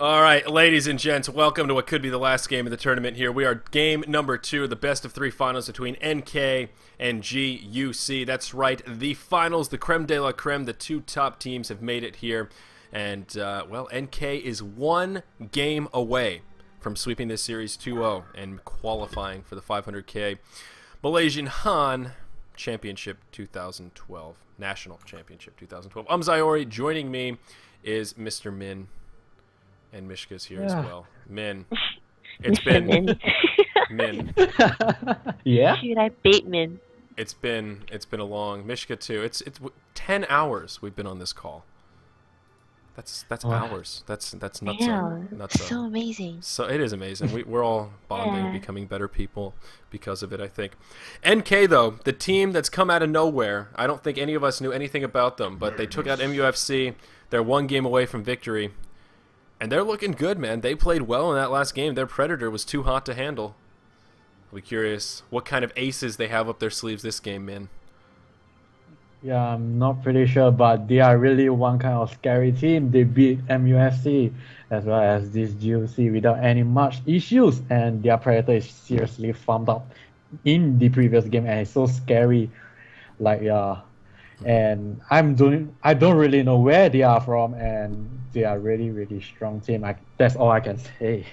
All right, ladies and gents, welcome to what could be the last game of the tournament here. We are game number 2 of the best of 3 finals between NK and GuC. That's right, the finals, the creme de la creme. The 2 top teams have made it here. And, well, NK is 1 game away from sweeping this series 2-0 and qualifying for the 500K Malaysian Han Championship 2012. National Championship 2012. I'm Zyori. Joining me is Mr. Min. And Mischyz here as well. Min. It's been Min. Yeah? Should I bait Min? It's been a long Mischyz too. It's 10 hours we've been on this call. That's hours. That's nuts. Yeah, so amazing. So it is amazing. We're all bonding, becoming better people because of it, I think. NK though, the team that's come out of nowhere. I don't think any of us knew anything about them, but they took out MUFC. They're 1 game away from victory. And they're looking good, man. They played well in that last game. Their Predator was too hot to handle. I'll be curious what kind of aces they have up their sleeves this game, man. Yeah, I'm not pretty sure, but they are really one kind of scary team. They beat MUFC as well as this GuC without any much issues, and their Predator is seriously farmed up in the previous game, and it's so scary. Like, yeah. And I don't really know where they are from, and they are really strong team. That's all I can say.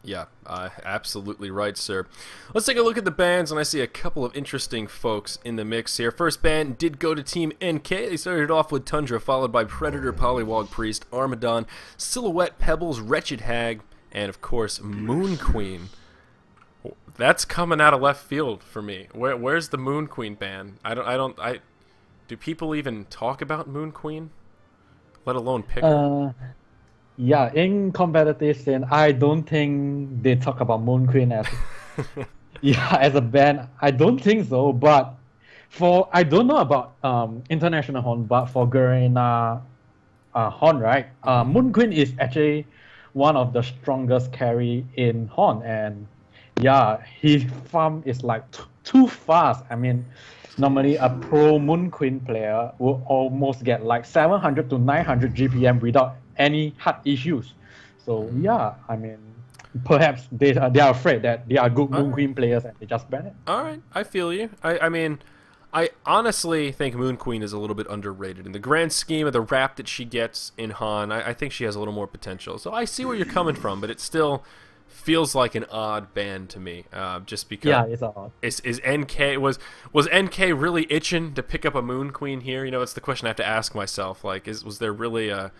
Yeah, absolutely right, sir. Let's take a look at the bans, and I see a couple of interesting folks in the mix here. First ban did go to Team NK. They started off with Tundra, followed by Predator, Polywog Priest, Armadon, Silhouette, Pebbles, Wretched Hag, and of course Moon Queen. That's coming out of left field for me. Where's the Moon Queen ban? Do people even talk about Moon Queen? Let alone pick her? Yeah, in competitive scene, I don't think they talk about Moon Queen as as a band. I don't think so. But I don't know about international Horn, but for Garena Horn, right? Moon Queen is actually one of the strongest carry in Horn, and yeah, his farm is like too fast. I mean, normally a pro Moon Queen player will almost get like 700 to 900 GPM without any hard issues. So yeah, I mean, perhaps they are afraid that they are good Moon Queen players and they just ban it. Alright, I feel you. I mean, I honestly think Moon Queen is a little bit underrated. In the grand scheme of the rap that she gets in Han, I think she has a little more potential. So I see where you're coming from, but it still feels like an odd ban to me, just because. Yeah, it's odd. Is NK was NK really itching to pick up a Moon Queen here? You know, it's the question I have to ask myself. Like, was there really a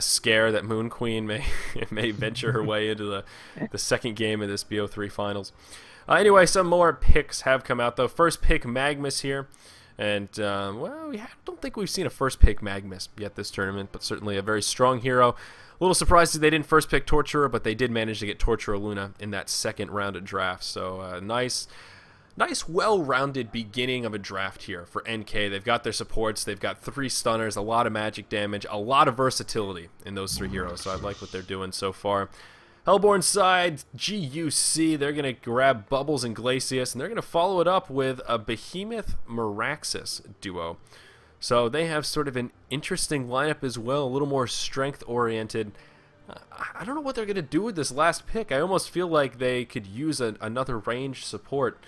scare that Moon Queen may venture her way into the second game of this BO3 finals? Anyway, some more picks have come out though. First pick Magmus here, and well, don't think we've seen a first pick Magmus yet this tournament, but certainly a very strong hero. A little surprised that they didn't first pick Torturer, but they did manage to get Torturer Luna in that second round of draft. So nice, well-rounded beginning of a draft here for NK. They've got their supports. They've got 3 stunners, a lot of magic damage, a lot of versatility in those 3 heroes. So I like what they're doing so far. Hellborn side, GuC, they're going to grab Bubbles and Glacius, and they're going to follow it up with a Behemoth Meraxis duo. So they have sort of an interesting lineup as well, a little more strength-oriented. I don't know what they're going to do with this last pick. I almost feel like they could use another range support,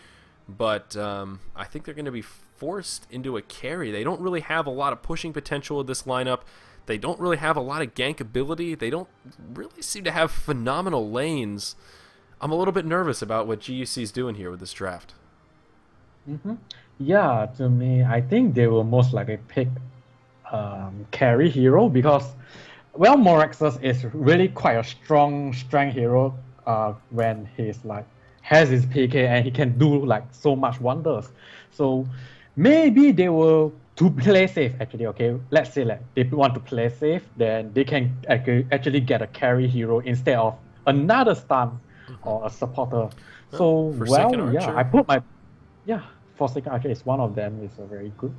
but I think they're going to be forced into a carry. They don't really have a lot of pushing potential with this lineup. They don't really have a lot of gank ability. They don't really seem to have phenomenal lanes. I'm a little bit nervous about what GuC is doing here with this draft. Yeah, to me, I think they will most likely pick carry hero because, well, Meraxis is really quite a strong strength hero when he's like has his PK and he can do like so much wonders. So maybe they will to play safe actually. Okay, let's say like they want to play safe, then they can actually get a carry hero instead of another stun or a supporter. So well, yeah, I put my Forsaken Archer is one of them. It's a very good.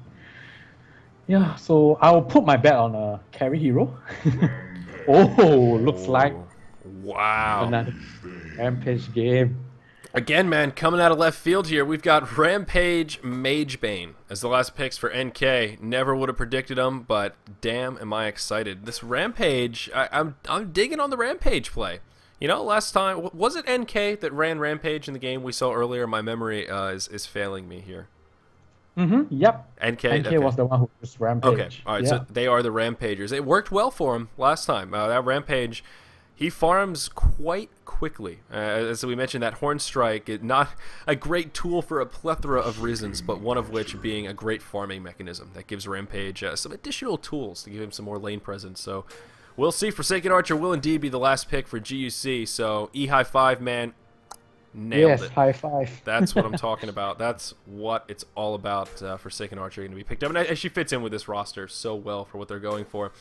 Yeah, so I'll put my bet on a carry hero. Oh, looks like wow, another Rampage game. Again, man, coming out of left field here, we've got Rampage Magebane as the last picks for NK. Never would have predicted them, but damn, am I excited. This Rampage, I'm digging on the Rampage play. You know, last time, was it NK that ran Rampage in the game we saw earlier? My memory is failing me here. Yep. NK okay. Was the one who was Rampage. Okay, all right, so they are the Rampagers. It worked well for him last time. That Rampage, he farms quite quickly. As we mentioned, that Horn Strike is not a great tool for a plethora of reasons, but one of which being a great farming mechanism that gives Rampage some additional tools to give him some more lane presence. So we'll see. Forsaken Archer will indeed be the last pick for GuC. So high five, man. Nailed it. High five. That's what I'm talking about. That's what it's all about. Forsaken Archer going to be picked up. And she fits in with this roster so well for what they're going for.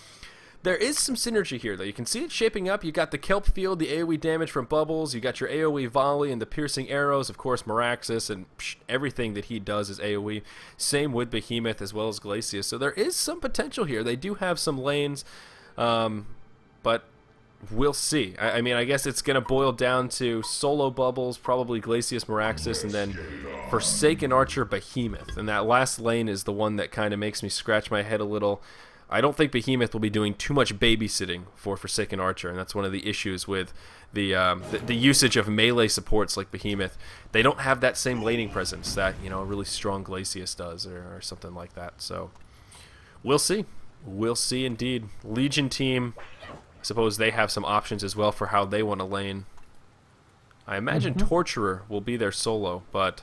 There is some synergy here, though. You can see it shaping up. You got the Kelp Field, the AoE damage from Bubbles. You got your AoE Volley and the Piercing Arrows. Of course, Miraxis and everything that he does is AoE. Same with Behemoth as well as Glacius. So there is some potential here. They do have some lanes, but we'll see. I mean, I guess it's going to boil down to solo Bubbles, probably Glacius, Miraxis, and then Forsaken Archer, Behemoth. And that last lane is the one that kind of makes me scratch my head a little. I don't think Behemoth will be doing too much babysitting for Forsaken Archer, and that's one of the issues with the usage of melee supports like Behemoth. They don't have that same laning presence that, you know, a really strong Glacius does or something like that. So we'll see. We'll see indeed. Legion team, I suppose they have some options as well for how they want to lane. I imagine Torturer will be their solo, but,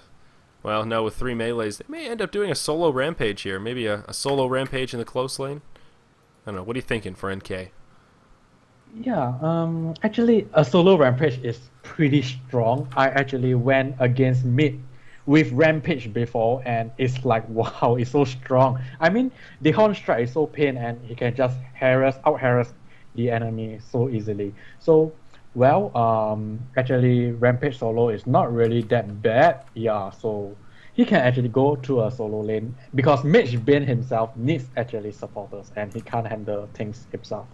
well, no, with 3 melees, they may end up doing a solo Rampage here. Maybe a solo Rampage in the close lane. I don't know. What are you thinking for NK? Yeah, actually, a solo Rampage is pretty strong. I actually went against mid with Rampage before, and it's like, wow, it's so strong. I mean, the Horn Strike is so pain, and he can just out-harass the enemy so easily. So, well, actually, Rampage solo is not really that bad. Yeah, so he can actually go to a solo lane because Mischyz himself needs actually supporters, and he can't handle things himself.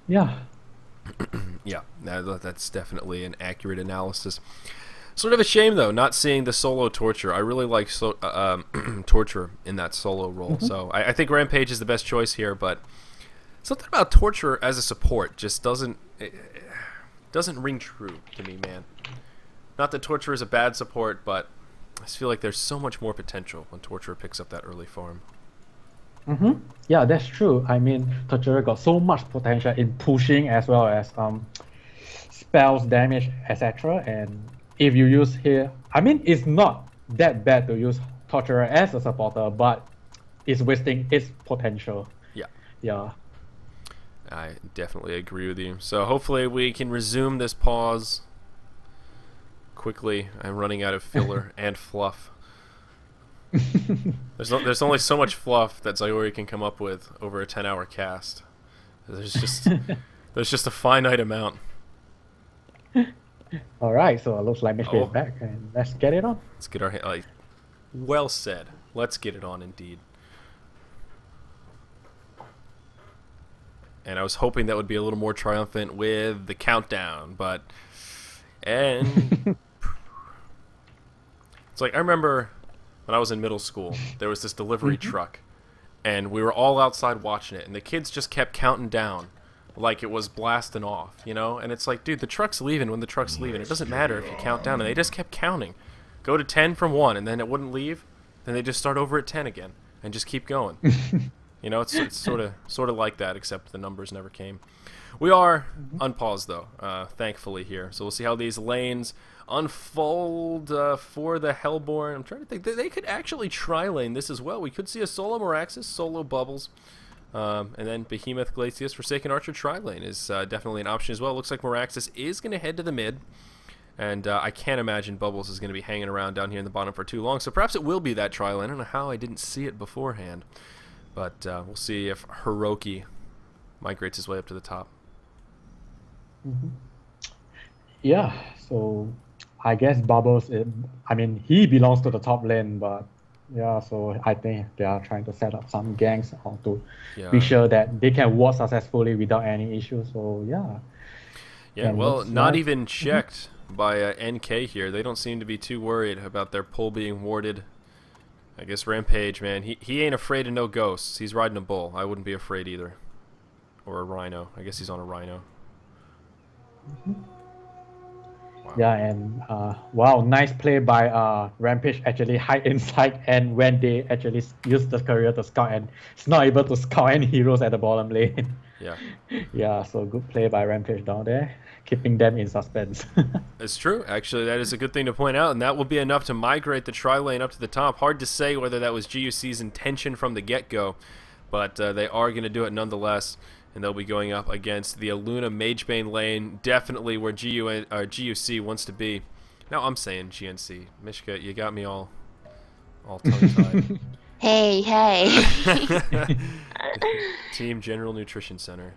Yeah. Yeah, that's definitely an accurate analysis. Sort of a shame, though, not seeing the solo Torture. I really like Torture in that solo role. So I think Rampage is the best choice here, but something about Torture as a support just doesn't ring true to me, man. Not that Torture is a bad support, but I just feel like there's so much more potential when Torture picks up that early farm. Yeah, that's true. I mean, Torturer got so much potential in pushing as well as spells, damage, etc. And if you use here, I mean, it's not that bad to use Torturer as a supporter, but it's wasting its potential. Yeah. Yeah. I definitely agree with you. So hopefully we can resume this pause quickly. I'm running out of filler and fluff. There's only so much fluff that Zyori can come up with over a 10-hour cast. There's just a finite amount. All right, so it looks like Mischyz is back, and let's get it on. Let's get our well said. Let's get it on, indeed. And I was hoping that would be a little more triumphant with the countdown, but it's like I remember when I was in middle school, there was this delivery truck, and we were all outside watching it, and the kids just kept counting down like it was blasting off, you know? And it's like, dude, the truck's leaving when the truck's leaving. It doesn't matter if you count down. And they just kept counting. Go to 10 from 1, and then it wouldn't leave. Then they just start over at 10 again and just keep going. You know, it's sort of like that, except the numbers never came. We are unpaused, though, thankfully here. So we'll see how these lanes unfold for the Hellborn. I'm trying to think. They could actually tri-lane this as well. We could see a solo Miraxis, solo Bubbles, and then Behemoth, Glacius, Forsaken Archer tri-lane is definitely an option as well. Looks like Miraxis is going to head to the mid. And I can't imagine Bubbles is going to be hanging around down here in the bottom for too long. So perhaps it will be that tri-lane. I don't know how I didn't see it beforehand. But we'll see if Hiroki migrates his way up to the top. Yeah, so I guess Bubbles, I mean, he belongs to the top lane, but yeah, so I think they are trying to set up some ganks to be sure that they can ward successfully without any issues. So yeah. Yeah, well, not even checked. by NK here. They don't seem to be too worried about their pull being warded. I guess Rampage, man, he ain't afraid of no ghosts. He's riding a bull. I wouldn't be afraid either. Or a rhino. I guess he's on a rhino. Wow. Yeah, and wow, nice play by Rampage. Actually hide inside, and when they actually use the career to scout, and it's not able to scout any heroes at the bottom lane. Yeah. Yeah, so good play by Rampage down there, keeping them in suspense. It's true. Actually, that is a good thing to point out, and that will be enough to migrate the tri-lane up to the top. Hard to say whether that was GuC's intention from the get-go, but they are going to do it nonetheless, and they'll be going up against the Aluna Magebane lane, definitely where GuC wants to be. Now I'm saying GNC. Mischyz, you got me all tongue-tied. Hey. Team General Nutrition Center.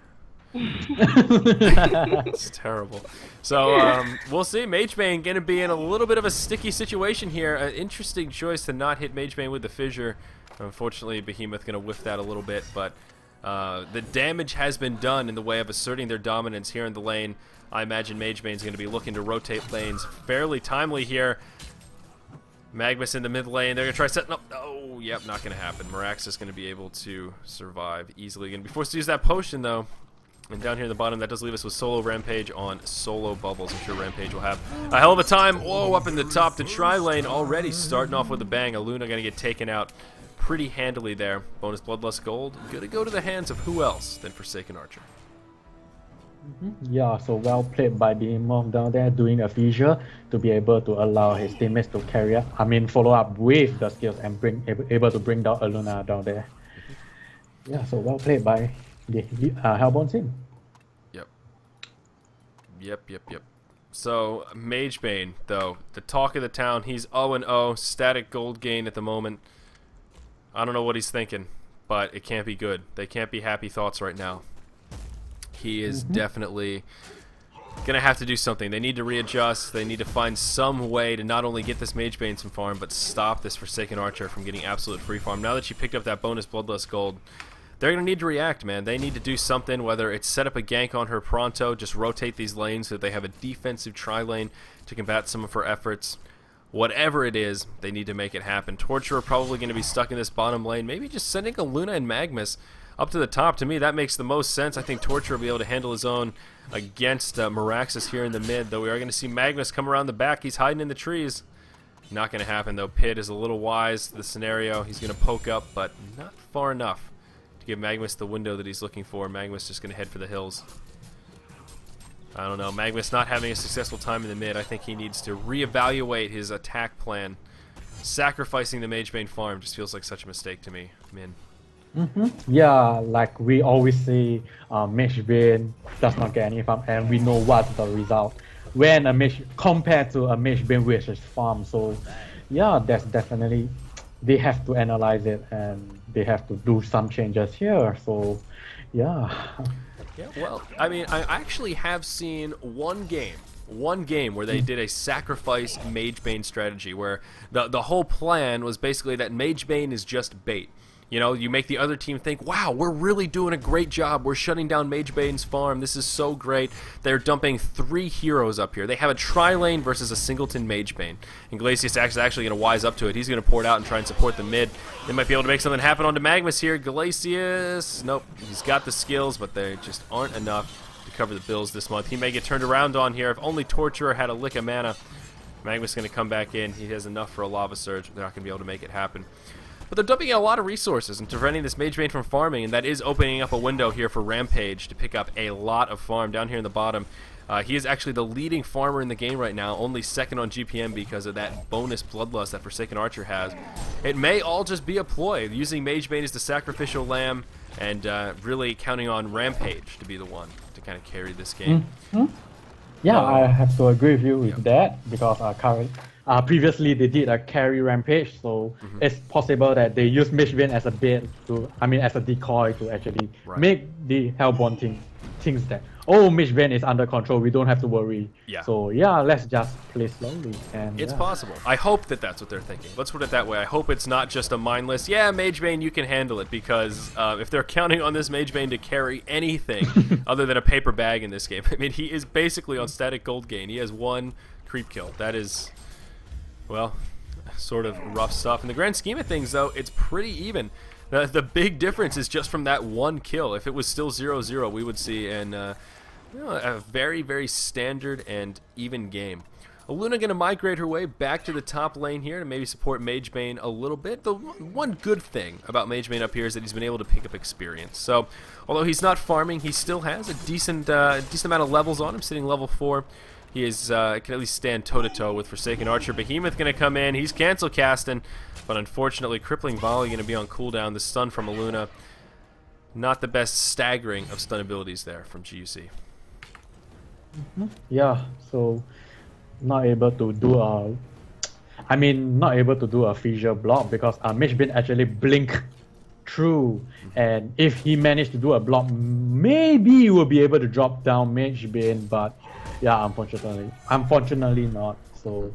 It's terrible. So we'll see. Magebane going to be in a little bit of a sticky situation here. An interesting choice to not hit Magebane with the fissure. Unfortunately, Behemoth going to whiff that a little bit, but the damage has been done in the way of asserting their dominance here in the lane. I imagine Magebane's going to be looking to rotate lanes fairly timely here. Magnus in the mid lane. They're going to try setting up. Oh, yep, not going to happen. Mirax is going to be able to survive easily. Going to be forced to use that potion, though. And down here in the bottom, that does leave us with solo Rampage on solo Bubbles. I'm sure Rampage will have a hell of a time. Whoa, up in the top. The tri-lane already starting off with a bang. Aluna going to get taken out pretty handily there. Bonus Bloodlust Gold. Going to go to the hands of who else than Forsaken Archer. Yeah, so well played by Behemoth down there, doing a fissure to be able to allow his teammates to carry up. Follow up with the skills and able to bring down Aluna down there. Yeah, so well played by the Hellborn team. Yep. So Magebane, though, the talk of the town. He's 0-0, static gold gain at the moment. I don't know what he's thinking, but it can't be good. They can't be happy thoughts right now. He is definitely going to have to do something. They need to readjust. They need to find some way to not only get this Magebane some farm, but stop this Forsaken Archer from getting absolute free farm. Now that she picked up that bonus Bloodlust Gold, they're going to need to react, man. They need to do something, whether it's set up a gank on her pronto, just rotate these lanes so that they have a defensive tri-lane to combat some of her efforts. Whatever it is, they need to make it happen. Torturer probably going to be stuck in this bottom lane. Maybe just sending Aluna and Magnus up to the top. To me, that makes the most sense. I think Torturer will be able to handle his own against Miraxis here in the mid, though we are going to see Magnus come around the back. He's hiding in the trees. Not going to happen, though. Pit is a little wise to the scenario. He's going to poke up, but not far enough to give Magnus the window that he's looking for. Magnus just going to head for the hills. I don't know. Magnus not having a successful time in the mid. I think he needs to reevaluate his attack plan. Sacrificing the Magebane farm just feels like such a mistake to me. Min. Yeah, like we always see, Magebane does not get any farm, and we know what's the result when a Mage compared to a Magebane which is farm. So, yeah, that's definitely they have to analyze it and they have to do some changes here. So, yeah. Yeah, well, I actually have seen one game where they did a sacrifice Magebane strategy where the whole plan was basically that Magebane is just bait. You know, you make the other team think, wow, we're really doing a great job. We're shutting down Magebane's farm. This is so great. They're dumping 3 heroes up here. They have a tri-lane versus a singleton Magebane. And Glacius is actually going to wise up to it. He's going to pour it out and try and support the mid. They might be able to make something happen onto Magnus here. Glacius, nope, he's got the skills, but they just aren't enough to cover the bills this month. He may get turned around on here. If only Torturer had a lick of mana. Magnus is going to come back in. He has enough for a Lava Surge. They're not going to be able to make it happen. But they're dumping a lot of resources and preventing this Magebane from farming, and that is opening up a window here for Rampage to pick up a lot of farm down here in the bottom. He is actually the leading farmer in the game right now, only second on GPM because of that bonus Bloodlust that Forsaken Archer has. It may all just be a ploy, using Magebane as the sacrificial lamb and really counting on Rampage to be the one to kind of carry this game. Yeah, I have to agree with you with that because previously they did a carry Rampage, so it's possible that they use Mischyz as a bait to, as a decoy to actually make the Hellborn team thinks that, oh, Mischyz is under control, we don't have to worry. Yeah. So yeah, let's just play slowly. And it's possible. I hope that that's what they're thinking. Let's put it that way. I hope it's not just a mindless, yeah, Magebane, you can handle it, because if they're counting on this Magebane to carry anything other than a paper bag in this game, he is basically on static gold gain. He has 1 creep kill. That is, well, sort of rough stuff. In the grand scheme of things, though, it's pretty even. The big difference is just from that one kill. If it was still 0-0, we would see a very, very standard and even game. Luna going to migrate her way back to the top lane here to maybe support Magebane a little bit. The one good thing about Magebane up here is that he's been able to pick up experience. So, although he's not farming, he still has a decent amount of levels on him, sitting level 4. He is can at least stand toe-to-toe with Forsaken Archer. Behemoth going to come in. He's cancel casting, but unfortunately, Crippling Volley going to be on cooldown. The stun from Luna, not the best staggering of stun abilities there from GuC. Yeah, so not able to do a, not able to do a fissure block because Mischyz actually blink through, and if he managed to do a block, maybe he will be able to drop down Mischyz, but yeah, unfortunately not. So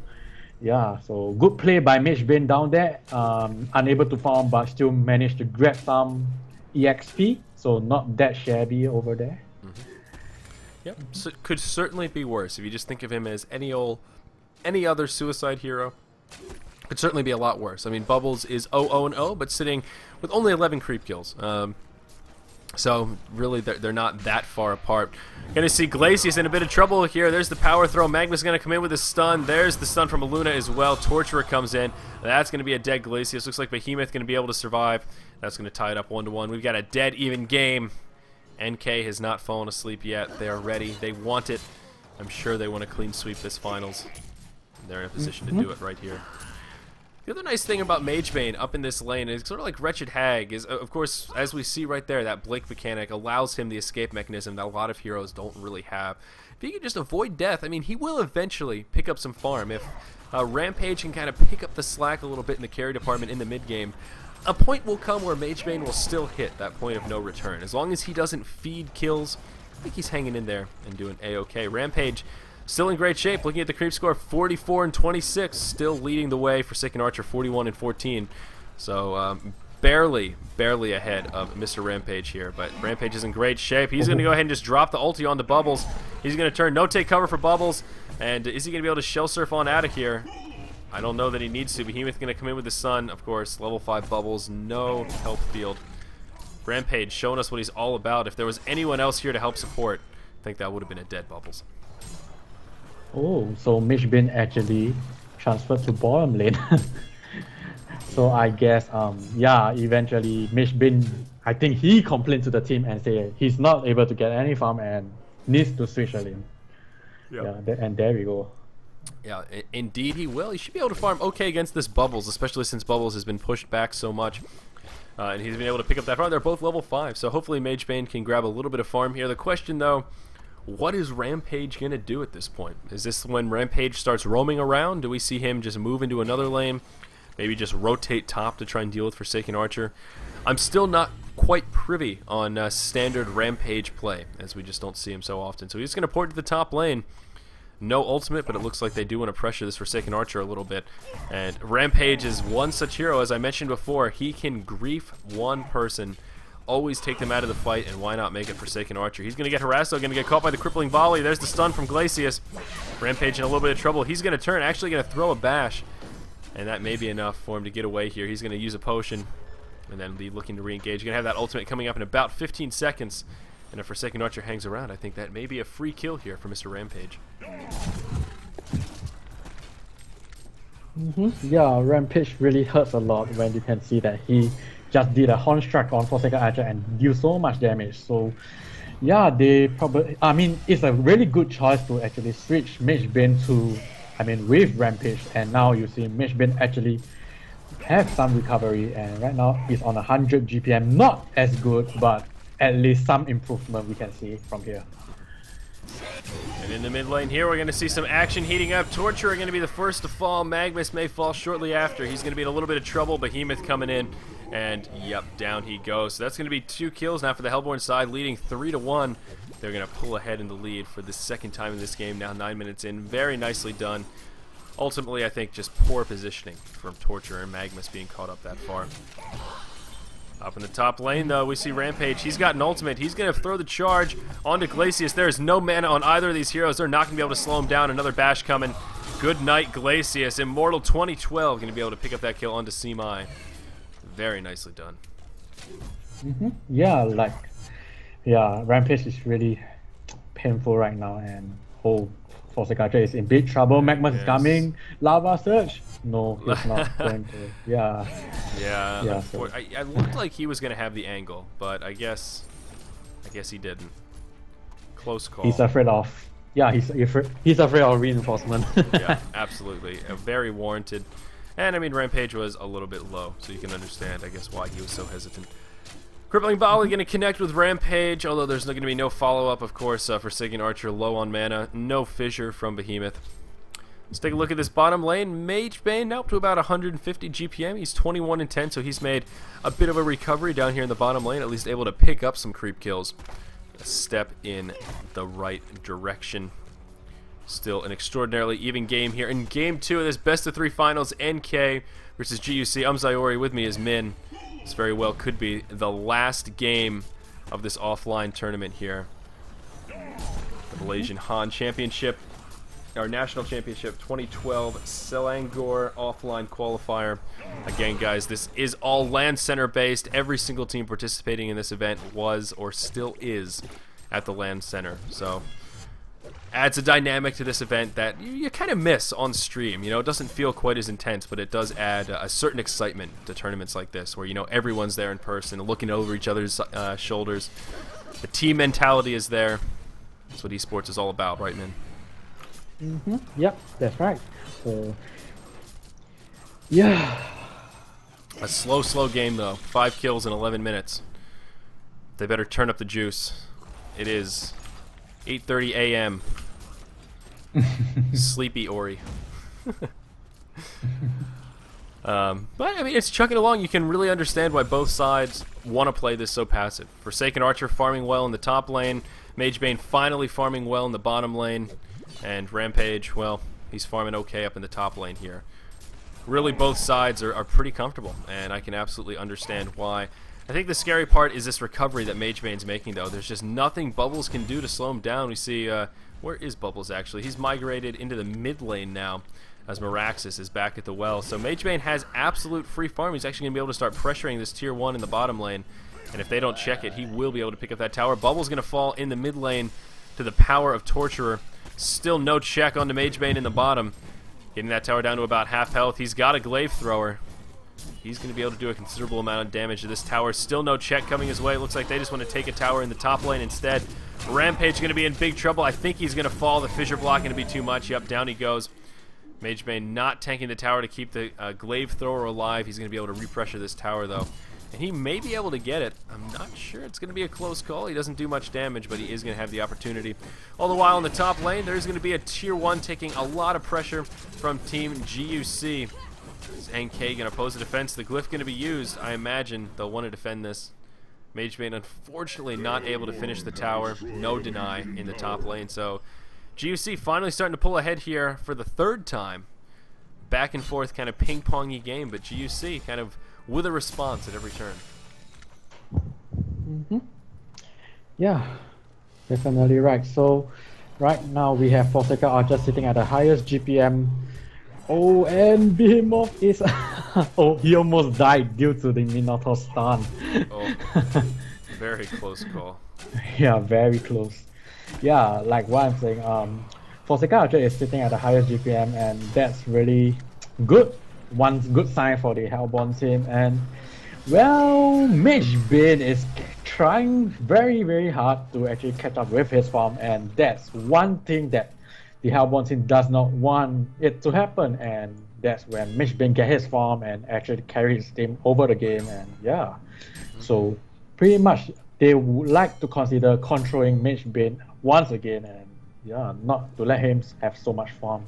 yeah, so good play by Mischyz down there, unable to farm but still managed to grab some EXP, so not that shabby over there. Yep, so could certainly be worse if you just think of him as any other suicide hero. Could certainly be a lot worse. I mean, Bubbles is 0-0-0, but sitting with only 11 creep kills. So really, they're not that far apart. Gonna see Glacius in a bit of trouble here. There's the power throw. Magma's gonna come in with a stun. There's the stun from Luna as well. Torturer comes in. That's gonna be a dead Glacius. Looks like Behemoth gonna be able to survive. That's gonna tie it up 1-1. We've got a dead even game. NK has not fallen asleep yet. They are ready. They want it. I'm sure they want to clean sweep this finals. They're in a position to do it right here. The other nice thing about Magebane up in this lane is sort of like Wretched Hag is, of course, as we see right there, that Blink mechanic allows him the escape mechanism that a lot of heroes don't really have. If he can just avoid death, I mean, he will eventually pick up some farm. If Rampage can kind of pick up the slack a little bit in the carry department in the mid game, a point will come where Magebane will still hit that point of no return. As long as he doesn't feed kills, I think he's hanging in there and doing A-okay. Rampage still in great shape. Looking at the creep score, 44 and 26, still leading the way. Forsaken Archer, 41 and 14. So barely ahead of Mr. Rampage here. But Rampage is in great shape. He's going to go ahead and just drop the ulti onto Bubbles. He's going to turn no-take cover for Bubbles. And is he going to be able to shell surf on out of here? I don't know that he needs to. Behemoth going to come in with the sun, of course. Level 5 Bubbles, no help field. Rampage showing us what he's all about. If there was anyone else here to help support, I think that would have been a dead Bubbles. Oh, so Mischyz actually transferred to bottom lane. So I guess, yeah, eventually Mischyz, I think he complained to the team and said he's not able to get any farm and needs to switch a lane. Yep. Yeah, and there we go. Yeah, indeed he will. He should be able to farm okay against this Bubbles, especially since Bubbles has been pushed back so much. And he's been able to pick up that farm. They're both level 5, so hopefully Magebane can grab a little bit of farm here. The question, though, what is Rampage going to do at this point? Is this when Rampage starts roaming around? Do we see him just move into another lane? Maybe just rotate top to try and deal with Forsaken Archer? I'm still not quite privy on standard Rampage play, as we just don't see him so often. So he's going to port to the top lane. No ultimate, but it looks like they do want to pressure this Forsaken Archer a little bit. And Rampage is one such hero, as I mentioned before. He can grief one person, always take them out of the fight, and why not make it Forsaken Archer? He's going to get harassed, though, going to get caught by the crippling volley. There's the stun from Glacius. Rampage in a little bit of trouble. He's going to turn, actually going to throw a bash, and that may be enough for him to get away here. He's going to use a potion, and then be looking to re-engage. You're going to have that ultimate coming up in about 15 seconds. And if Forsaken Archer hangs around, I think that may be a free kill here for Mr. Rampage. Yeah, Rampage really hurts a lot when you can see that he just did a horn strike on Forsaken Archer and deal so much damage. So yeah, they probably, I mean, it's a really good choice to actually switch Mischyz to, with Rampage, and now you see Mischyz actually have some recovery, and right now he's on 100 GPM, not as good, but at least some improvement we can see from here. And in the mid lane here, we're going to see some action heating up. Torturer going to be the first to fall. Magnus may fall shortly after. He's going to be in a little bit of trouble. Behemoth coming in, and yep, down he goes. So that's going to be 2 kills now for the Hellborn side, leading 3-1. They're going to pull ahead in the lead for the second time in this game, now 9 minutes in. Very nicely done. Ultimately, I think just poor positioning from Torturer and Magnus being caught up that far. Up in the top lane, though, we see Rampage. He's got an ultimate. He's going to throw the charge onto Glacius. There is no mana on either of these heroes. They're not going to be able to slow him down. Another bash coming. Good night, Glacius. Immortal 2012 going to be able to pick up that kill onto Simai. Very nicely done. Yeah, like, yeah, Rampage is really painful right now, and whole Forsaker is in big trouble. Magma is coming. Lava Surge. No, he's not going to. Yeah. Yeah. So. I looked like he was going to have the angle, but I guess he didn't. Close call. He's afraid of. Yeah, he's afraid of reinforcement. Yeah, absolutely. Very warranted. And I mean, Rampage was a little bit low, so you can understand, I guess, why he was so hesitant. Crippling Volley going to connect with Rampage, although there's going to be no follow-up, of course, for Forsaken Archer, low on mana. No Fissure from Behemoth. Let's take a look at this bottom lane. Magebane now up to about 150 GPM. He's 21 and 10, so he's made a bit of a recovery down here in the bottom lane, at least able to pick up some creep kills. A step in the right direction. Still an extraordinarily even game here. In game 2 of this best-of-3 finals, NK versus GuC. I'm Zyori, with me is Min. This very well could be the last game of this offline tournament here. The Malaysian Han Championship, our National Championship 2012 Selangor offline qualifier. Again, guys, this is all LAN center based. Every single team participating in this event was or still is at the LAN center. So adds a dynamic to this event that you kind of miss on stream. You know, it doesn't feel quite as intense, but it does add a certain excitement to tournaments like this, where, you know, everyone's there in person, looking over each other's shoulders. The team mentality is there. That's what esports is all about, right, man? Yep, that's right. So, yeah. A slow game, though. 5 kills in 11 minutes. They better turn up the juice. It is 8:30 a.m. Sleepy Ori. But, I mean, it's chugging along. You can really understand why both sides want to play this so passive. Forsaken Archer farming well in the top lane. Magebane finally farming well in the bottom lane. And Rampage, well, he's farming okay up in the top lane here. Really, both sides are pretty comfortable, and I can absolutely understand why. I think the scary part is this recovery that Magebane's making, though. There's just nothing Bubbles can do to slow him down. We see, where is Bubbles, actually? He's migrated into the mid lane now, as Miraxis is back at the well. So Magebane has absolute free farm. He's actually going to be able to start pressuring this tier 1 in the bottom lane. And if they don't check it, he will be able to pick up that tower. Bubbles going to fall in the mid lane to the power of Torturer. Still no check onto Magebane in the bottom. Getting that tower down to about half health. He's got a glaive thrower. He's going to be able to do a considerable amount of damage to this tower. Still no check coming his way. Looks like they just want to take a tower in the top lane instead. Rampage going to be in big trouble. I think he's going to fall. The fissure block going to be too much. Yep, down he goes. Magebane not tanking the tower to keep the glaive thrower alive. He's going to be able to repressure this tower, though. And he may be able to get it. I'm not sure. It's going to be a close call. He doesn't do much damage, but he is going to have the opportunity. All the while in the top lane, there's going to be a tier 1 taking a lot of pressure from Team GuC. Is NK going to pose a defense? The glyph going to be used. I imagine they'll want to defend this. Magebane unfortunately not able to finish the tower. No deny in the top lane. So GuC finally starting to pull ahead here for the 3rd time. Back and forth kind of ping-pongy game, but GuC kind of with a response at every turn. Yeah, definitely right. So right now we have Forsaker Archer sitting at the highest GPM. Oh, and Behemoth is oh, he almost died due to the Minotaur stun. Oh, very close call. Yeah, very close. Yeah, like what I'm saying, Forsaker Archer is sitting at the highest GPM, and that's really good. One good sign for the Hellborn team. And well, Magebane is trying very hard to actually catch up with his farm, and that's one thing that the Hellborn team does not want it to happen. And that's when Magebane get his farm and actually carry his team over the game. And yeah, so pretty much they would like to consider controlling Magebane once again, and yeah, not to let him have so much farm.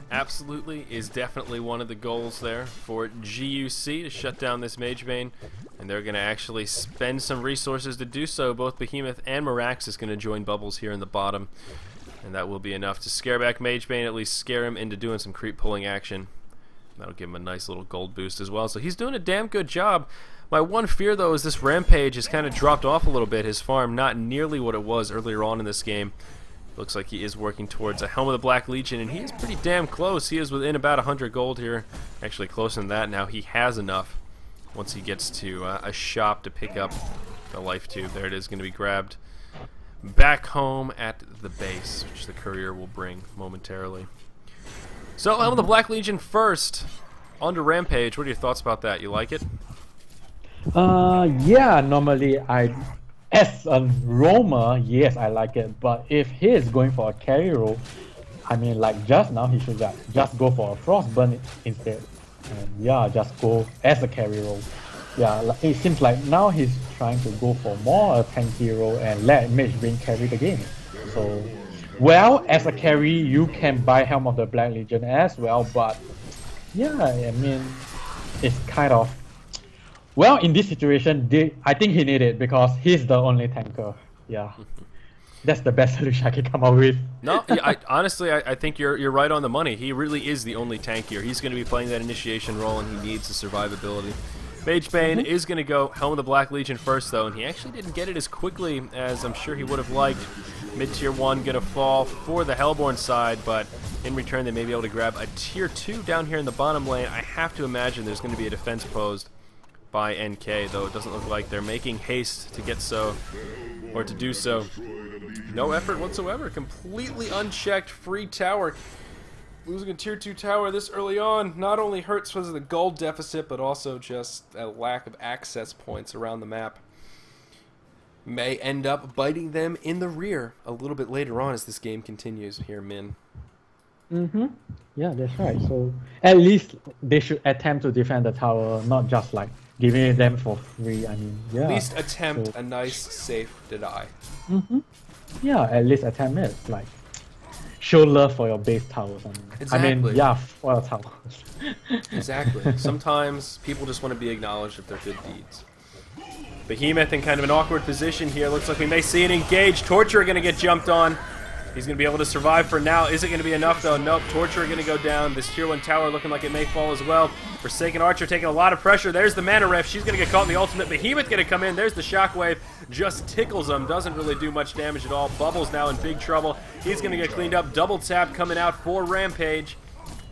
Absolutely is definitely one of the goals there for GuC, to shut down this Magebane, and they're going to actually spend some resources to do so. Both Behemoth and Miraxis is going to join Bubbles here in the bottom, and that will be enough to scare back Magebane, at least scare him into doing some creep pulling action. That'll give him a nice little gold boost as well, so he's doing a damn good job. My one fear, though, is this Rampage has kind of dropped off a little bit. His farm not nearly what it was earlier on in this game. Looks like he is working towards a Helm of the Black Legion, and he is pretty damn close. He is within about 100 gold here. Actually, closer than that now. He has enough once he gets to a shop to pick up the life tube. There it is, going to be grabbed back home at the base, which the courier will bring momentarily. So, Helm of the Black Legion first. On to Rampage. What are your thoughts about that? You like it? Yeah, normally as a roamer, yes, I like it. But if he is going for a carry role, I mean, like just now, he should just go for a Frostburn instead. And yeah, just go as a carry role. Yeah, it seems like now he's trying to go for more a tanky role and let Mischyz carry the game. So, well, as a carry, you can buy Helm of the Black Legion as well, but yeah, I mean, it's kind of... Well, in this situation, I think he needed it because he's the only tanker. Yeah, that's the best solution I can come up with. No, honestly, I think you're right on the money. He really is the only tank here. He's going to be playing that initiation role, and he needs the survivability. Magebane is going to go Helm of the Black Legion first, though, and he actually didn't get it as quickly as I'm sure he would have liked. Mid-tier 1 going to fall for the Hellborn side, but in return they may be able to grab a tier 2 down here in the bottom lane. I have to imagine there's going to be a defense posed by NK, though it doesn't look like they're making haste to get so, or to do so. No effort whatsoever. Completely unchecked free tower. Losing a tier 2 tower this early on not only hurts because of the gold deficit, but also just a lack of access points around the map. May end up biting them in the rear a little bit later on as this game continues here, Min. Yeah, that's right. So at least they should attempt to defend the tower, not just like giving them for free. I mean, yeah. At least attempt a nice, safe deny. Yeah, at least attempt it. Like, show love for your base towers. Exactly. I mean, yeah, for your towers. Exactly. Sometimes people just want to be acknowledged if their good deeds. Behemoth in kind of an awkward position here. Looks like we may see an engage. Torturer going to get jumped on. He's going to be able to survive for now. Is it going to be enough, though? Nope. Torturer going to go down. This tier 1 tower looking like it may fall as well. Forsaken Archer taking a lot of pressure. There's the mana ref. She's going to get caught in the ultimate. Behemoth going to come in. There's the shockwave. Just tickles him. Doesn't really do much damage at all. Bubbles now in big trouble. He's going to get cleaned up. Double tap coming out for Rampage.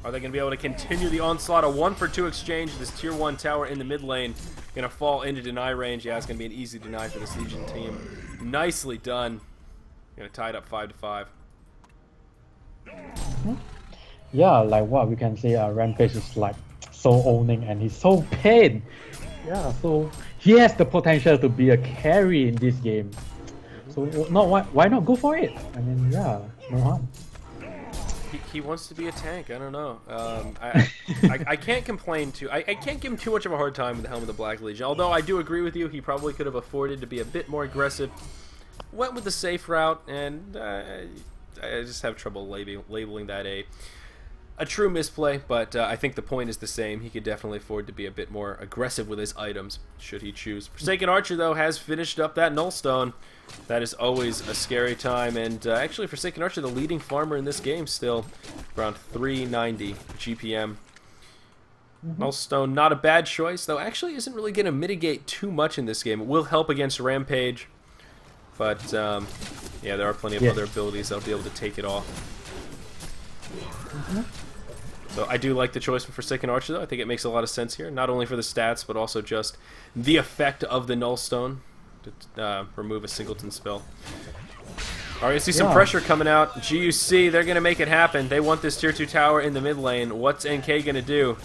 Are they going to be able to continue the onslaught? A 1-for-2 exchange. This tier 1 tower in the mid lane going to fall into deny range. Yeah, it's going to be an easy deny for this Legion team. Nicely done. Going to tie it up 5-5. Yeah, like what we can say, Rampage is like so owning and he's so paid. Yeah, so he has the potential to be a carry in this game. So why not go for it? I mean, yeah, no harm. He wants to be a tank. I don't know. I can't complain I can't give him too much of a hard time with the Helm of the Black Legion. Although I do agree with you, he probably could have afforded to be a bit more aggressive. Went with the safe route, and I just have trouble labeling that a true misplay. But I think the point is the same. He could definitely afford to be a bit more aggressive with his items, should he choose. Forsaken Archer, though, has finished up that Nullstone. That is always a scary time, and actually Forsaken Archer, the leading farmer in this game still, around 390 GPM. Nullstone, not a bad choice, though actually isn't really going to mitigate too much in this game. It will help against Rampage, but yeah, there are plenty of other abilities that'll be able to take it off. So I do like the choice for Forsaken Archer, though. I think it makes a lot of sense here, not only for the stats, but also just the effect of the Nullstone to remove a singleton spell. Alright, I see some pressure coming out. GuC, they're going to make it happen. They want this tier 2 tower in the mid lane. What's NK going to do?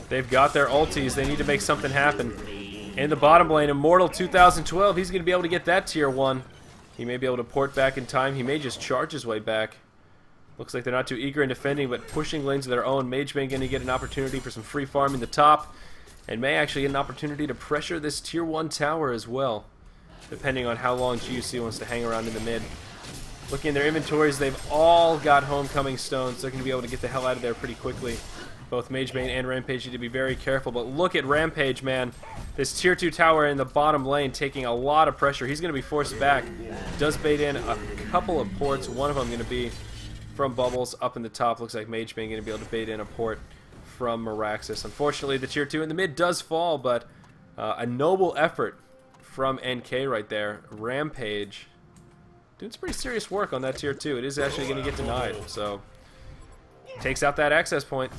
They've got their ultis. They need to make something happen. In the bottom lane, Immortal 2012, he's going to be able to get that tier 1. He may be able to port back in time. He may just charge his way back. Looks like they're not too eager in defending, but pushing lanes of their own. Magebane going to get an opportunity for some free farm in the top, and may actually get an opportunity to pressure this tier 1 tower as well, depending on how long GuC wants to hang around in the mid. Looking at their inventories, they've all got Homecoming Stones. They're going to be able to get the hell out of there pretty quickly. Both Magebane and Rampage need to be very careful, but look at Rampage, man. This tier 2 tower in the bottom lane taking a lot of pressure. He's going to be forced back. Does bait in a couple of ports. One of them going to be from Bubbles up in the top. Looks like Magebane going to be able to bait in a port from Meraxis. Unfortunately, the tier 2 in the mid does fall, but a noble effort from NK right there. Rampage doing some pretty serious work on that tier 2. It is actually going to get denied, so takes out that access point.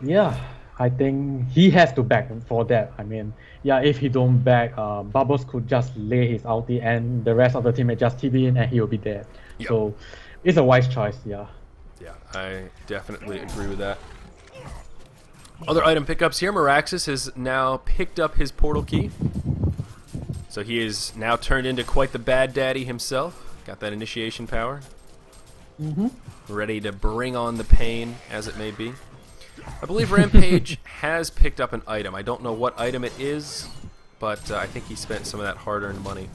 Yeah, I think he has to back for that. I mean, yeah, if he don't back, Bubbles could just lay his ulti and the rest of the team just TP in and he will be dead. Yep. So it's a wise choice, yeah. Yeah, I definitely agree with that. Other item pickups here. Mischyz has now picked up his portal key. So he is now turned into quite the bad daddy himself. Got that initiation power. Ready to bring on the pain, as it may be. I believe Rampage has picked up an item. I don't know what item it is, but I think he spent some of that hard-earned money.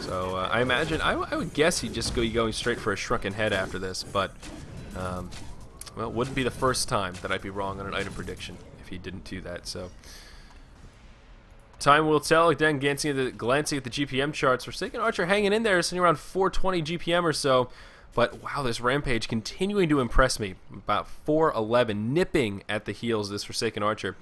So I imagine, I would guess he'd just go going straight for a shrunken head after this, but well, it wouldn't be the first time that I'd be wrong on an item prediction if he didn't do that. So time will tell. Again, glancing at the GPM charts, Forsaken Archer hanging in there, sitting around 420 GPM or so. But wow, this Rampage continuing to impress me. About 411, nipping at the heels of this Forsaken Archer.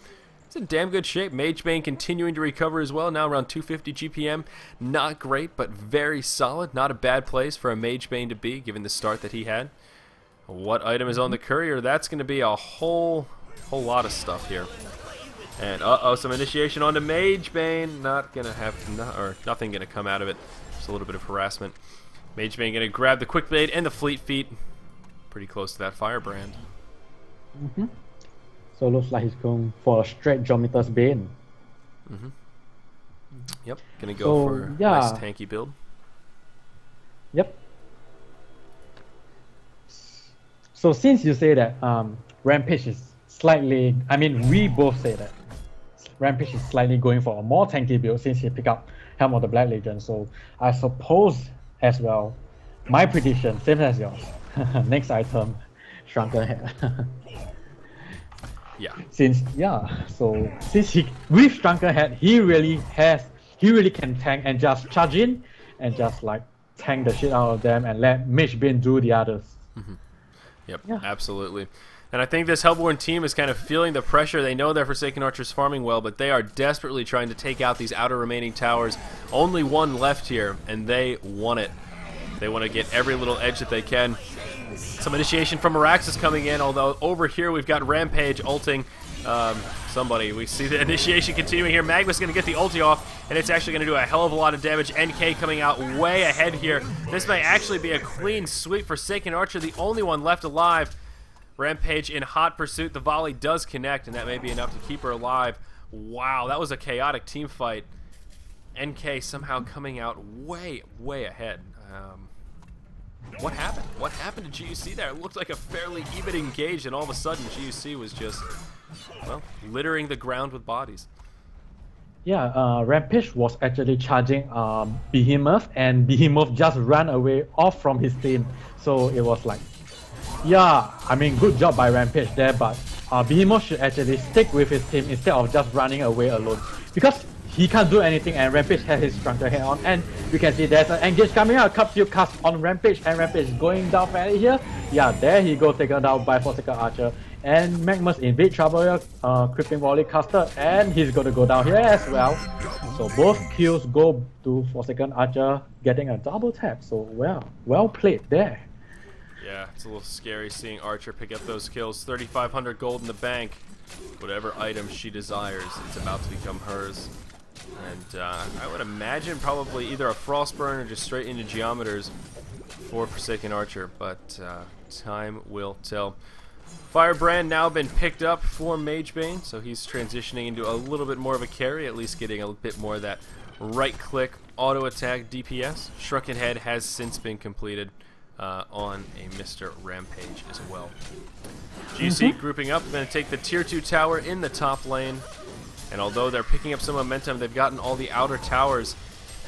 It's in damn good shape. Magebane continuing to recover as well, now around 250 GPM. Not great, but very solid. Not a bad place for a Magebane to be, given the start that he had. What item is on the courier? That's going to be a whole lot of stuff here. And some initiation onto Magebane. Not going to have, nothing going to come out of it. Just a little bit of harassment. Magebane going to grab the Quick Blade and the Fleet Feet. Pretty close to that Firebrand. So it looks like he's going for a straight Geometer's Bane. Yep, going to go for a nice tanky build. Yep. So since you say that Rampage is slightly, I mean we both say that Rampage is slightly going for a more tanky build since he picked up Helm of the Black Legend. So I suppose as well, my prediction, same as yours. Next item, Shrunken Head. Yeah. So since he with Shrunken Head, he really can tank and just charge in and just like tank the shit out of them and let Mischyz do the others. Yep, absolutely. And I think this Hellborn team is kind of feeling the pressure. They know their Forsaken Archer's farming well, but they are desperately trying to take out these outer remaining towers. Only one left here, and they want it. They want to get every little edge that they can. Some initiation from Mischyz coming in, although over here we've got Rampage ulting somebody. We see the initiation continuing here. Magma's going to get the ulti off, and it's actually going to do a hell of a lot of damage. NK coming out way ahead here. This may actually be a clean sweep for Forsaken Archer, the only one left alive. Rampage in hot pursuit. The volley does connect, and that may be enough to keep her alive. Wow, that was a chaotic team fight. NK somehow coming out way ahead. What happened? What happened to GuC there? It looked like a fairly even engage, and all of a sudden GuC was just, well, littering the ground with bodies. Yeah, Rampage was actually charging Behemoth, and Behemoth just ran away off from his team. So it was like, yeah, I mean, good job by Rampage there, but Behemoth should actually stick with his team instead of just running away alone. Because he can't do anything and Rampage has his Shrunken Head on, and you can see there's an engage coming out, a few casts on Rampage, and Rampage is going down fairly here. Yeah, there he goes, taken down by Forsaken Archer. And Magma's in big trouble here, Crippling Volley caster, and he's going to go down here as well. So both kills go to Forsaken Archer, getting a double tap. So well played there. Yeah, it's a little scary seeing Archer pick up those kills. 3,500 gold in the bank. Whatever item she desires, it's about to become hers. And I would imagine probably either a Frostburn or just straight into Geometers for Forsaken Archer, but time will tell. Firebrand now been picked up for Magebane, so he's transitioning into a little bit more of a carry, at least getting a bit more of that right-click auto-attack DPS. Shrunken Head has since been completed on a Mr. Rampage as well. GuC grouping up, going to take the tier 2 tower in the top lane, and although they're picking up some momentum, they've gotten all the outer towers.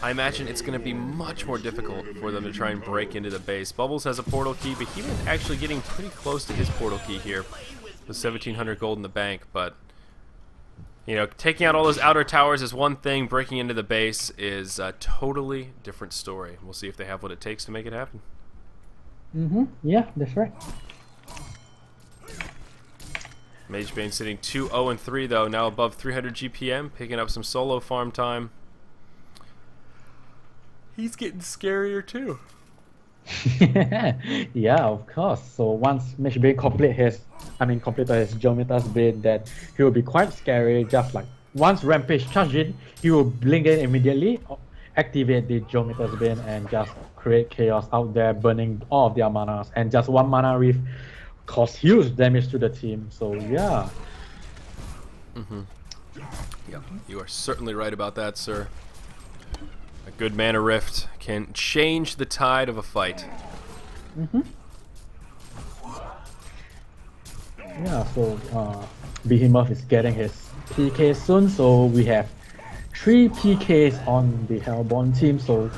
I imagine it's going to be much more difficult for them to try and break into the base. Bubbles has a portal key, but he was actually getting pretty close to his portal key here with 1,700 gold in the bank. But, you know, taking out all those outer towers is one thing. Breaking into the base is a totally different story. We'll see if they have what it takes to make it happen. Yeah, that's right. Magebane sitting 2-0-3 though, now above 300 GPM, picking up some solo farm time. he's getting scarier too. Yeah, of course. So once Mischyz completed his Geometer's Blade, that he will be quite scary. Just like once Rampage charged in, he will blink in immediately, activate the Geometer's Blade, and just create chaos out there, burning all of their manas. And just one mana reef cause huge damage to the team. So yeah. Yep, you are certainly right about that, sir. A good mana rift can change the tide of a fight. Yeah, so Behemoth is getting his PK soon, so we have 3 PKs on the Hellborn team, so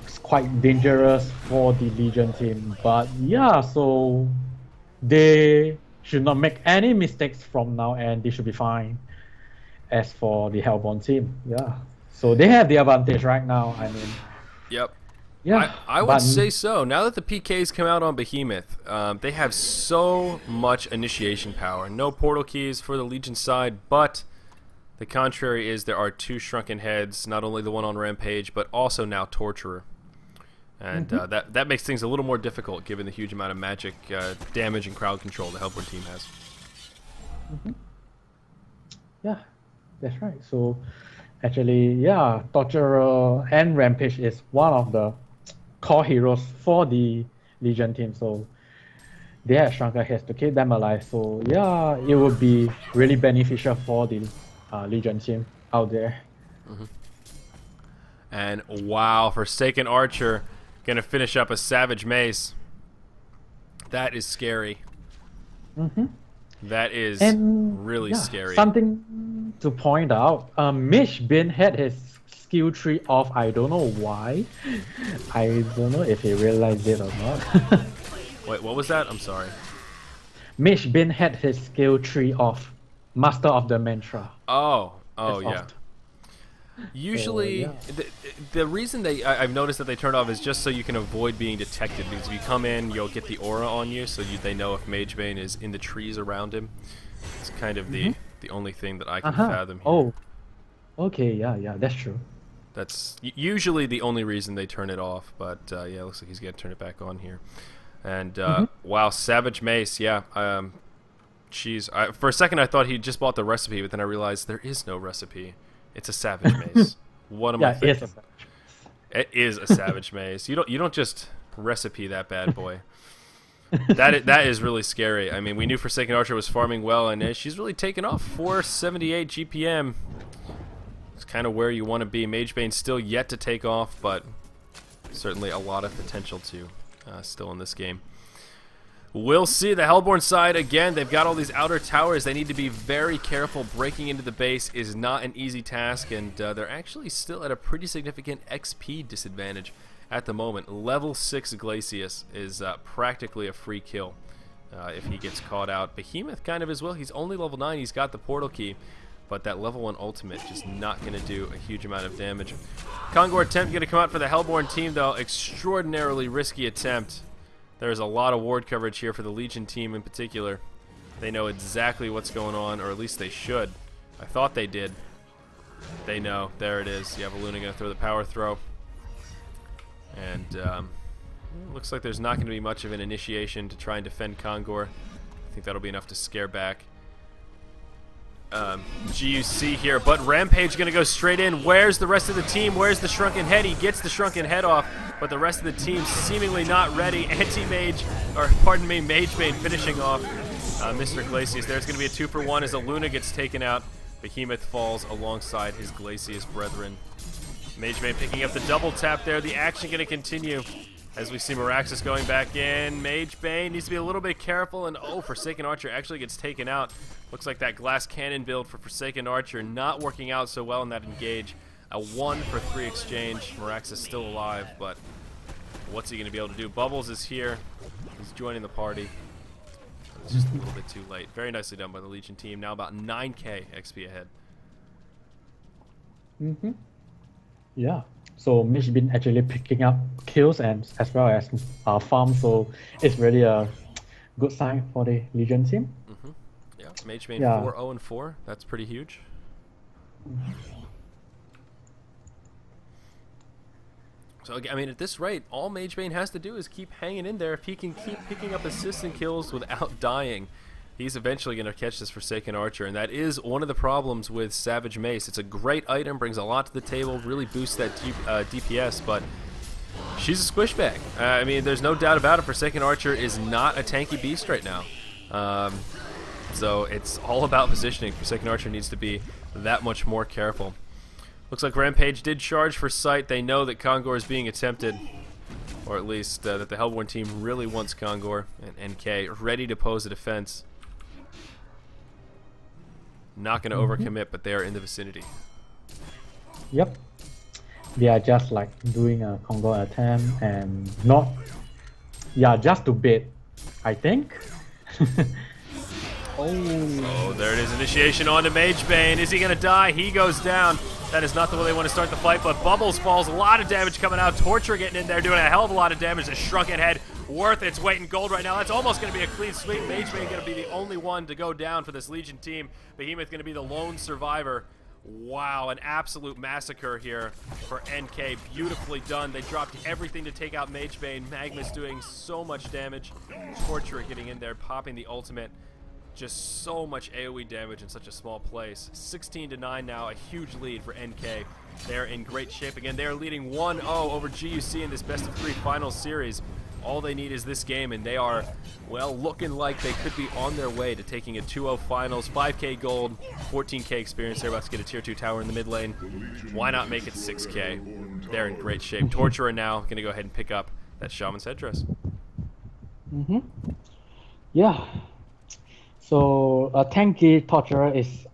it's quite dangerous for the Legion team. But yeah, so they should not make any mistakes from now, and they should be fine. As for the Hellborn team, yeah, so they have the advantage right now. I mean, yep. Yeah, I would say so. Now that the PKs come out on Behemoth, they have so much initiation power. No portal keys for the Legion side, but the contrary is there are 2 Shrunken Heads, not only the one on Rampage, but also now Torturer. And that makes things a little more difficult given the huge amount of magic damage and crowd control the Hellborn team has. Yeah, that's right. So actually, yeah, Torturer and Rampage is one of the core heroes for the Legion team, so they have Shrunken Heads to keep them alive. So yeah, it would be really beneficial for the Legion team out there. And wow, Forsaken Archer gonna finish up a Savage Mace. That is scary. That is really scary. Something to point out, Mischyz had his skill tree off. I don't know why. I don't know if he realized it or not. Wait, what was that? I'm sorry. Mischyz had his skill tree off. Master of the Mantra. Oh, It's yeah. off. Usually, the reason I've noticed that they turn off is just so you can avoid being detected, because if you come in, you'll get the aura on you, so they know if Magebane is in the trees around him. It's kind of the only thing that I can fathom here. Oh, okay, yeah, that's true. That's usually the only reason they turn it off, but yeah, it looks like he's going to turn it back on here. And wow, Savage Mace, yeah. Jeez, for a second I thought he just bought the recipe, but then I realized there is no recipe. It's a Savage Mace. What am I thinking? It is a Savage Mace. You don't just recipe that bad boy. That is really scary. I mean, we knew Forsaken Archer was farming well, and she's really taken off. 478 GPM. It's kind of where you want to be. Magebane's still yet to take off, but certainly a lot of potential to still in this game. We'll see. The Hellborn side, again, they've got all these outer towers. They need to be very careful. Breaking into the base is not an easy task, and they're actually still at a pretty significant XP disadvantage at the moment. Level 6 Glacius is practically a free kill if he gets caught out. Behemoth kind of as well. He's only level 9. He's got the portal key, but that level 1 ultimate just not going to do a huge amount of damage. Kongor attempt going to come out for the Hellborn team, though. Extraordinarily risky attempt. There's a lot of ward coverage here for the Legion team in particular. They know exactly what's going on, or at least they should. I thought they did. They know. There it is. You have Luna going to throw the power throw. And looks like there's not going to be much of an initiation to try and defend Kongor. I think that'll be enough to scare back GuC here, but Rampage going to go straight in. Where's the rest of the team? Where's the Shrunken Head? He gets the Shrunken Head off, but the rest of the team seemingly not ready. Anti-Mage, or pardon me, Magebane finishing off Mr. Glacius. There's going to be a 2-for-1 as a Luna gets taken out. Behemoth falls alongside his Glacius brethren. Magebane picking up the double tap there. The action going to continue as we see Miraxis going back in. Magebane needs to be a little bit careful, and oh, Forsaken Archer actually gets taken out. Looks like that glass cannon build for Forsaken Archer not working out so well in that engage. A 1-for-3 exchange. Miraxis still alive, but what's he going to be able to do? Bubbles is here. He's joining the party. It's just a little bit too late. Very nicely done by the Legion team. Now about 9k XP ahead. Yeah. So Mischyz actually picking up kills and as well as farms, so it's really a good sign for the Legion team. Yeah, Magebane 4-0-4. That's pretty huge. So, I mean, at this rate, all Magebane has to do is keep hanging in there. If he can keep picking up assists and kills without dying, he's eventually going to catch this Forsaken Archer. And that is one of the problems with Savage Mace. It's a great item, brings a lot to the table, really boosts that DPS, but she's a squish bag. I mean, there's no doubt about it. Forsaken Archer is not a tanky beast right now. So it's all about positioning. Forsaken Archer needs to be that much more careful. Looks like Rampage did charge for sight. They know that Kongor is being attempted, or at least that the Hellborn team really wants Kongor, and NK ready to pose a defense. Not going to overcommit, but they are in the vicinity. Yep. They are just like doing a Kongor attempt and not, yeah, just to bait, I think. Oh, there it is. Initiation onto Magebane. Is he going to die? He goes down. That is not the way they want to start the fight, but Bubbles falls. A lot of damage coming out. Torture getting in there, doing a hell of a lot of damage. The Shrunken Head worth its weight in gold right now. That's almost going to be a clean sweep. Magebane going to be the only one to go down for this Legion team. Behemoth going to be the lone survivor. Wow, an absolute massacre here for NK. Beautifully done. They dropped everything to take out Magebane. Magma's doing so much damage. Torture getting in there, popping the ultimate. Just so much AoE damage in such a small place. 16-9 now, a huge lead for NK. They're in great shape again. They're leading 1-0 over GuC in this best-of-3 finals series. All they need is this game, and they are, well, looking like they could be on their way to taking a 2-0 finals. 5k gold, 14k experience. They're about to get a tier 2 tower in the mid lane. Why not make it 6k? They're in great shape. Torturer now going to go ahead and pick up that Shaman's headdress. Yeah. So a tanky Torturer is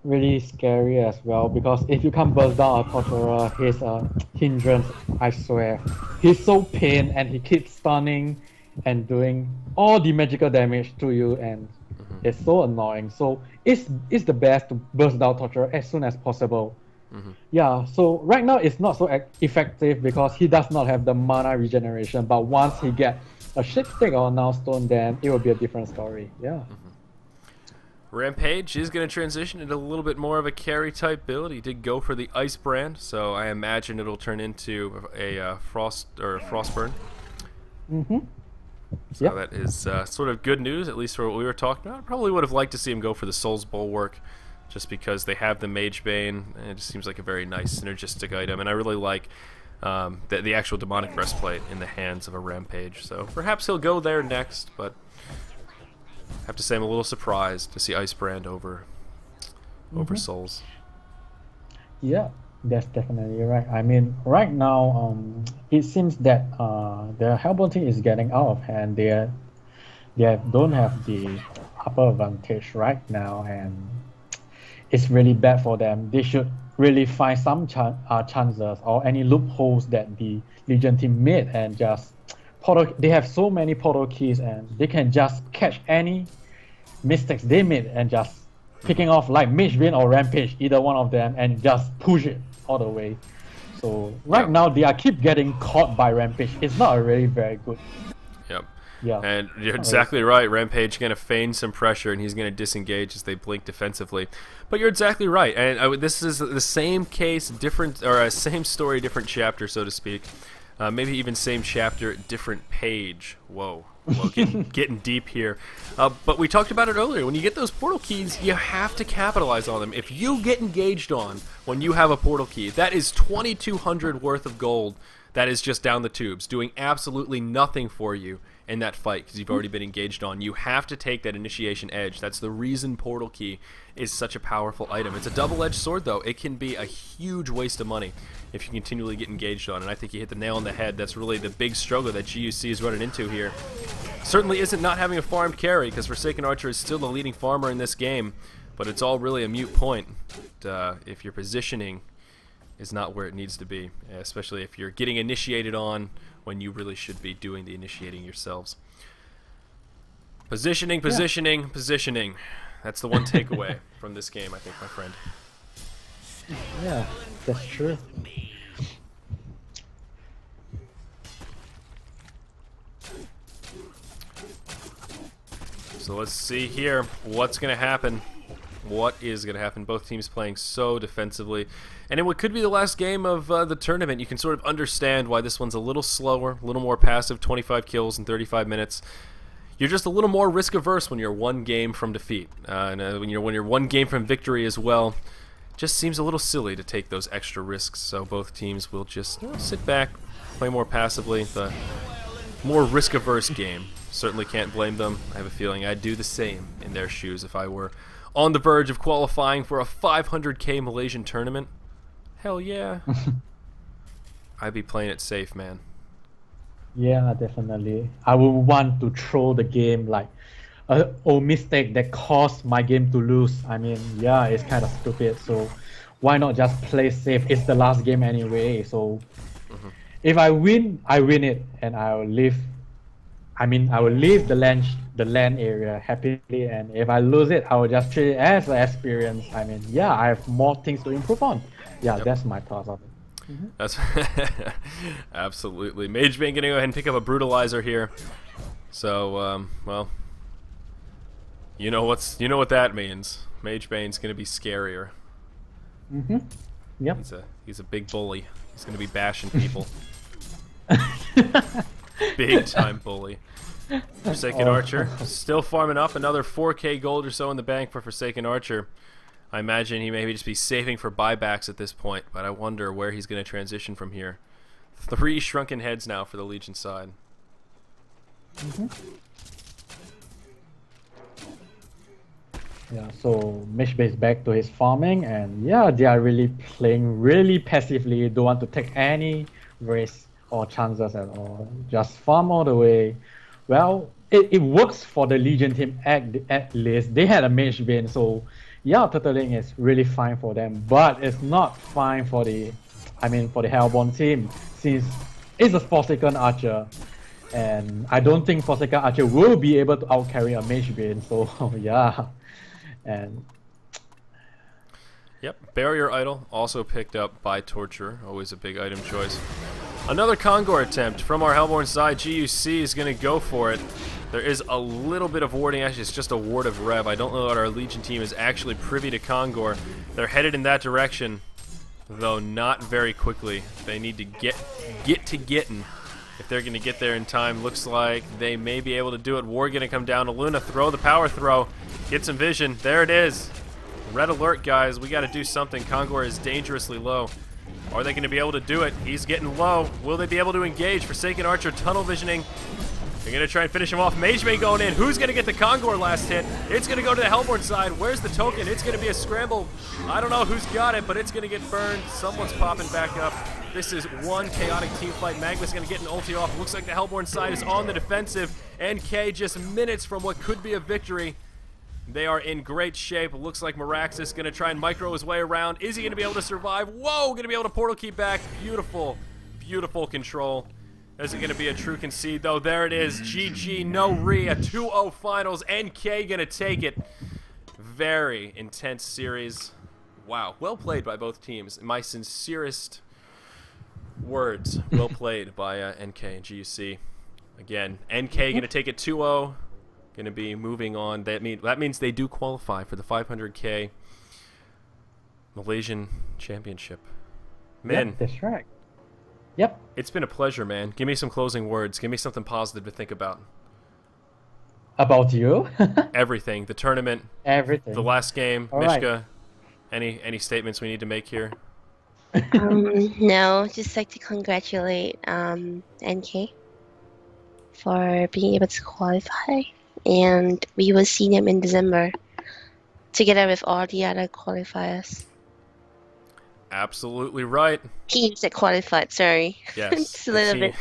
really scary as well, because if you can burst down a Torturer, he's a hindrance, I swear. He's so pain and he keeps stunning and doing all the magical damage to you, and it's so annoying. So it's the best to burst down Torturer as soon as possible. Yeah, so right now it's not so effective because he does not have the mana regeneration, but once he gets a shit stick or a Now Stone, then it will be a different story. Yeah. Rampage is going to transition into a little bit more of a carry type build. He did go for the Ice brand, so I imagine it'll turn into a Frostburn. So that is sort of good news, at least for what we were talking about. I probably would have liked to see him go for the Soul's Bulwark, just because they have the Magebane, and it just seems like a very nice synergistic item, and I really like the actual Demonic Breastplate in the hands of a Rampage. So perhaps he'll go there next, but I have to say I'm a little surprised to see Ice Brand over Souls. Yeah, that's definitely right. I mean, right now, it seems that the Hellborn team is getting out of hand. They don't have the upper advantage right now, and it's really bad for them. They should really find some chances or any loopholes that the Legion team made, and just they have so many portal keys, and they can just catch any mistakes they made and just picking off like Magebane or Rampage, either one of them, and just push it all the way. So right now they are keep getting caught by Rampage. It's not really very good. Yep. Yeah. And you're exactly right. Rampage going to feign some pressure, and he's going to disengage as they blink defensively. But you're exactly right. And this is the same case, different, or same story, different chapter, so to speak. Maybe even same chapter, different page. Whoa, getting deep here. But we talked about it earlier. When you get those portal keys, you have to capitalize on them. If you get engaged on when you have a portal key, that is 2,200 worth of gold. That is just down the tubes, doing absolutely nothing for you in that fight because you've already been engaged on. You have to take that initiation edge. That's the reason portal key is such a powerful item. It's a double-edged sword, though. It can be a huge waste of money if you continually get engaged on, and I think you hit the nail on the head. That's really the big struggle that GuC is running into here. Certainly isn't not having a farmed carry, because Forsaken Archer is still the leading farmer in this game, but it's all really a moot point if your positioning is not where it needs to be, especially if you're getting initiated on when you really should be doing the initiating yourselves. Positioning, positioning, positioning. That's the one takeaway from this game, I think, my friend. Yeah, that's true. So let's see here what's going to happen What is going to happen? Both teams playing so defensively. And in what could be the last game of the tournament, you can sort of understand why this one's a little slower, a little more passive, 25 kills in 35 minutes. You're just a little more risk-averse when you're one game from defeat. And when you're one game from victory as well, just seems a little silly to take those extra risks. So both teams will just sit back, play more passively. The more risk-averse game. Certainly can't blame them. I have a feeling I'd do the same in their shoes if I were on the verge of qualifying for a 500k Malaysian tournament. Hell yeah. I'd be playing it safe, man. Yeah, definitely. I would want to throw the game like a mistake that caused my game to lose. I mean, yeah, it's kind of stupid. So why not just play safe? It's the last game anyway. So if I win it, and I'll leave. I mean, I will leave the land area happily, and if I lose it, I will just treat it as an experience. I mean, yeah, I have more things to improve on. Yeah, that's my thoughts on it. That's absolutely. Mage Bane gonna go ahead and pick up a brutalizer here. So, well, you know what that means. Mage Bane's gonna be scarier. Yep. He's a big bully. He's gonna be bashing people. Big time bully. Forsaken Archer still farming up another 4k gold or so in the bank for Forsaken Archer. I imagine he may just be saving for buybacks at this point, but I wonder where he's going to transition from here. 3 shrunken heads now for the Legion side. Yeah, so Mischyz is back to his farming, and yeah, they are really playing really passively. Don't want to take any risks or chances at all. Just farm all the way. Well, it works for the Legion team at least. They had a Mage Bane, so yeah, turtling is really fine for them. But it's not fine for the Hellborn team, since it's a Forsaken Archer. And I don't think Forsaken Archer will be able to outcarry a Mage Bane, so yeah. And yep, Barrier Idol also picked up by Torture, always a big item choice. Another Kongor attempt from our Hellborn side. GuC is going to go for it. There is a little bit of warding. Actually, it's just a ward of Rev. I don't know that our Legion team is actually privy to Kongor. They're headed in that direction, though not very quickly. They need to get to getting if they're going to get there in time. Looks like they may be able to do it. Ward going to come down to Luna. Throw the power throw. Get some vision. There it is. Red alert, guys. We got to do something. Kongor is dangerously low. Are they going to be able to do it? He's getting low. Will they be able to engage? Forsaken Archer tunnel visioning. They're going to try and finish him off. Mage Bane going in. Who's going to get the Kongor last hit? It's going to go to the Hellborn side. Where's the token? It's going to be a scramble. I don't know who's got it, but it's going to get burned. Someone's popping back up. This is one chaotic team fight. Magma's going to get an ulti off. Looks like the Hellborn side is on the defensive. NK just minutes from what could be a victory. They are in great shape. It looks like Miraxis going to try and micro his way around. Is he going to be able to survive? Whoa, going to be able to portal keep back. Beautiful, beautiful control. Is it going to be a true concede, though? There it is. GG, no re, a 2-0 finals. NK going to take it. Very intense series. Wow, well played by both teams. My sincerest words. Well played by NK and GuC. Again, NK going to take it 2-0. Going to be moving on. That means they do qualify for the 500k Malaysian Championship. Man, yep, that's right. Yep. It's been a pleasure, man. Give me some closing words. Give me something positive to think about. About you? Everything. The tournament. Everything. The last game. All Mischyz. Right. Any statements we need to make here? No, just like to congratulate NK for being able to qualify. And we will see them in December together with all the other qualifiers. Absolutely right. Teams that qualified, sorry. Yes. It's a little bit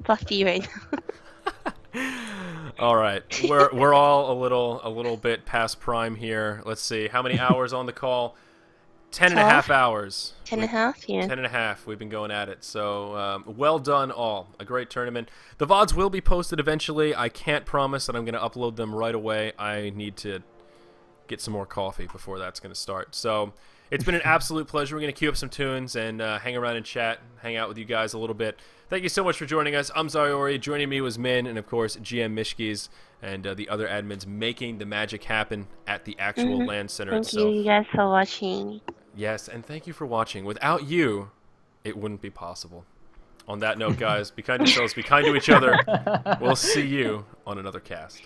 puffy right now. All right. We're all a little bit past prime here. Let's see. How many hours on the call? 10 and a half hours. 10 and a half, yeah. 10 and a half. We've been going at it. So, well done all. A great tournament. The VODs will be posted eventually. I can't promise that I'm going to upload them right away. I need to get some more coffee before that's going to start. So, It's been an absolute pleasure. We're going to queue up some tunes and hang around and chat, hang out with you guys a little bit. Thank you so much for joining us. I'm Zyori. Joining me was Min, and of course GM Mischyz and the other admins making the magic happen at the actual LAN center itself. Thank you guys for watching. Yes, and thank you for watching. Without you, it wouldn't be possible. On that note, guys, be kind to yourselves, be kind to each other. We'll see you on another cast.